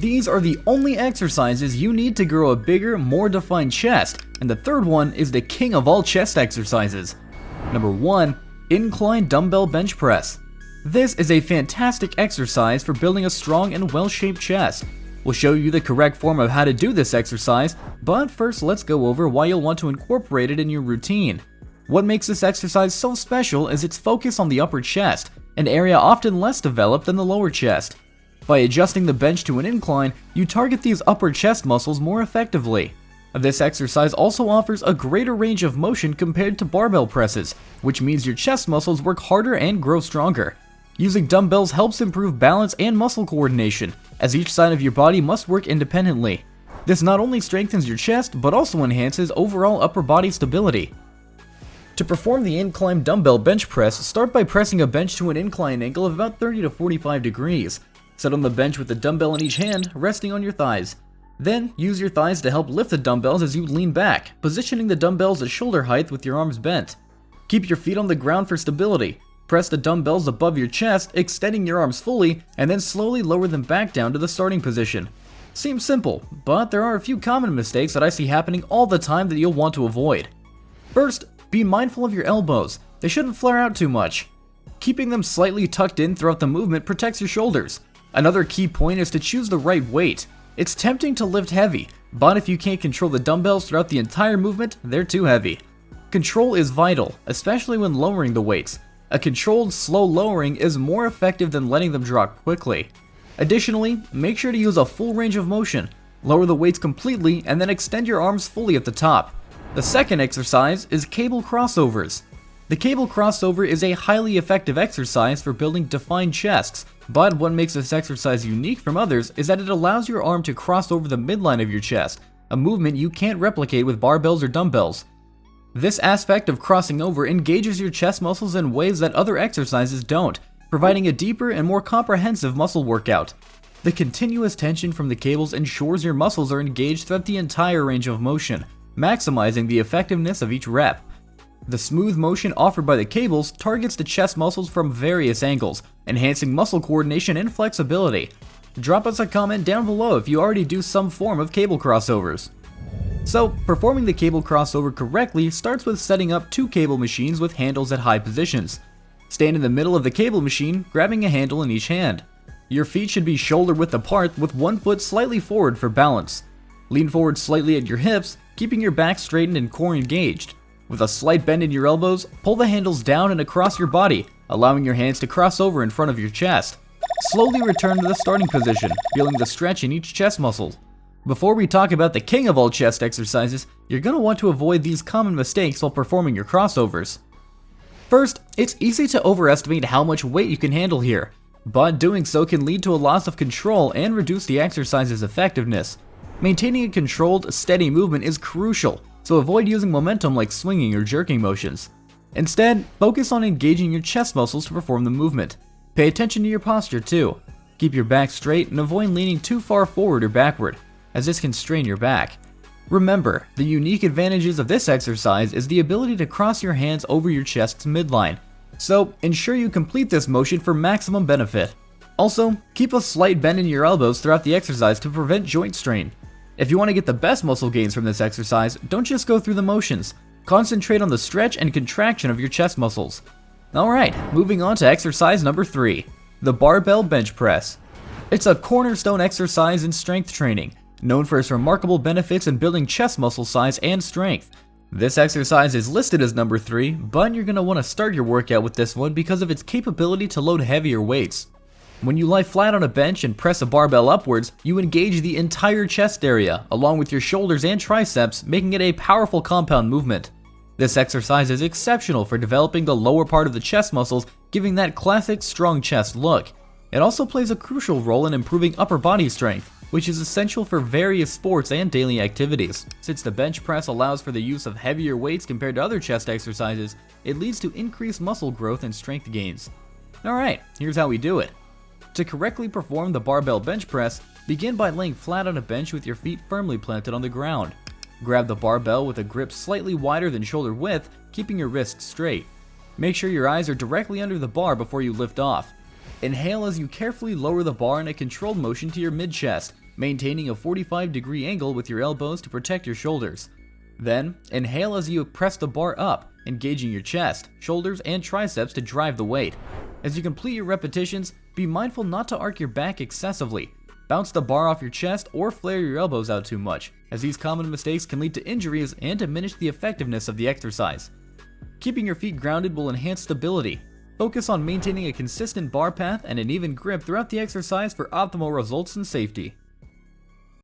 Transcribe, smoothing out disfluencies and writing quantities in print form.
These are the only exercises you need to grow a bigger, more defined chest, and the third one is the king of all chest exercises. Number 1. Incline dumbbell bench press. This is a fantastic exercise for building a strong and well-shaped chest. We'll show you the correct form of how to do this exercise, but first let's go over why you'll want to incorporate it in your routine. What makes this exercise so special is its focus on the upper chest, an area often less developed than the lower chest. By adjusting the bench to an incline, you target these upper chest muscles more effectively. This exercise also offers a greater range of motion compared to barbell presses, which means your chest muscles work harder and grow stronger. Using dumbbells helps improve balance and muscle coordination, as each side of your body must work independently. This not only strengthens your chest, but also enhances overall upper body stability. To perform the incline dumbbell bench press, start by pressing a bench to an incline angle of about 30 to 45 degrees. Sit on the bench with the dumbbell in each hand, resting on your thighs. Then, use your thighs to help lift the dumbbells as you lean back, positioning the dumbbells at shoulder height with your arms bent. Keep your feet on the ground for stability. Press the dumbbells above your chest, extending your arms fully, and then slowly lower them back down to the starting position. Seems simple, but there are a few common mistakes that I see happening all the time that you'll want to avoid. First, be mindful of your elbows. They shouldn't flare out too much. Keeping them slightly tucked in throughout the movement protects your shoulders. Another key point is to choose the right weight. It's tempting to lift heavy, but if you can't control the dumbbells throughout the entire movement, they're too heavy. Control is vital, especially when lowering the weights. A controlled, slow lowering is more effective than letting them drop quickly. Additionally, make sure to use a full range of motion. Lower the weights completely and then extend your arms fully at the top. The second exercise is cable crossovers. The cable crossover is a highly effective exercise for building defined chests, but what makes this exercise unique from others is that it allows your arm to cross over the midline of your chest, a movement you can't replicate with barbells or dumbbells. This aspect of crossing over engages your chest muscles in ways that other exercises don't, providing a deeper and more comprehensive muscle workout. The continuous tension from the cables ensures your muscles are engaged throughout the entire range of motion, maximizing the effectiveness of each rep. The smooth motion offered by the cables targets the chest muscles from various angles, enhancing muscle coordination and flexibility. Drop us a comment down below if you already do some form of cable crossovers. So, performing the cable crossover correctly starts with setting up 2 cable machines with handles at high positions. Stand in the middle of the cable machine, grabbing a handle in each hand. Your feet should be shoulder width apart with one foot slightly forward for balance. Lean forward slightly at your hips, keeping your back straightened and core engaged. With a slight bend in your elbows, pull the handles down and across your body, allowing your hands to cross over in front of your chest. Slowly return to the starting position, feeling the stretch in each chest muscle. Before we talk about the king of all chest exercises, you're going to want to avoid these common mistakes while performing your crossovers. First, it's easy to overestimate how much weight you can handle here, but doing so can lead to a loss of control and reduce the exercise's effectiveness. Maintaining a controlled, steady movement is crucial, so avoid using momentum like swinging or jerking motions. Instead, focus on engaging your chest muscles to perform the movement. Pay attention to your posture too. Keep your back straight and avoid leaning too far forward or backward, as this can strain your back. Remember, the unique advantages of this exercise is the ability to cross your hands over your chest's midline, so ensure you complete this motion for maximum benefit. Also, keep a slight bend in your elbows throughout the exercise to prevent joint strain. If you want to get the best muscle gains from this exercise, don't just go through the motions. Concentrate on the stretch and contraction of your chest muscles. Alright, moving on to exercise number 3, the barbell bench press. It's a cornerstone exercise in strength training, known for its remarkable benefits in building chest muscle size and strength. This exercise is listed as number 3, but you're going to want to start your workout with this one because of its capability to load heavier weights. When you lie flat on a bench and press a barbell upwards, you engage the entire chest area, along with your shoulders and triceps, making it a powerful compound movement. This exercise is exceptional for developing the lower part of the chest muscles, giving that classic strong chest look. It also plays a crucial role in improving upper body strength, which is essential for various sports and daily activities. Since the bench press allows for the use of heavier weights compared to other chest exercises, it leads to increased muscle growth and strength gains. Alright, here's how we do it. To correctly perform the barbell bench press, begin by laying flat on a bench with your feet firmly planted on the ground. Grab the barbell with a grip slightly wider than shoulder width, keeping your wrists straight. Make sure your eyes are directly under the bar before you lift off. Inhale as you carefully lower the bar in a controlled motion to your mid-chest, maintaining a 45-degree angle with your elbows to protect your shoulders. Then, inhale as you press the bar up, engaging your chest, shoulders, and triceps to drive the weight. As you complete your repetitions, be mindful not to arc your back excessively. Bounce the bar off your chest or flare your elbows out too much, as these common mistakes can lead to injuries and diminish the effectiveness of the exercise. Keeping your feet grounded will enhance stability. Focus on maintaining a consistent bar path and an even grip throughout the exercise for optimal results and safety.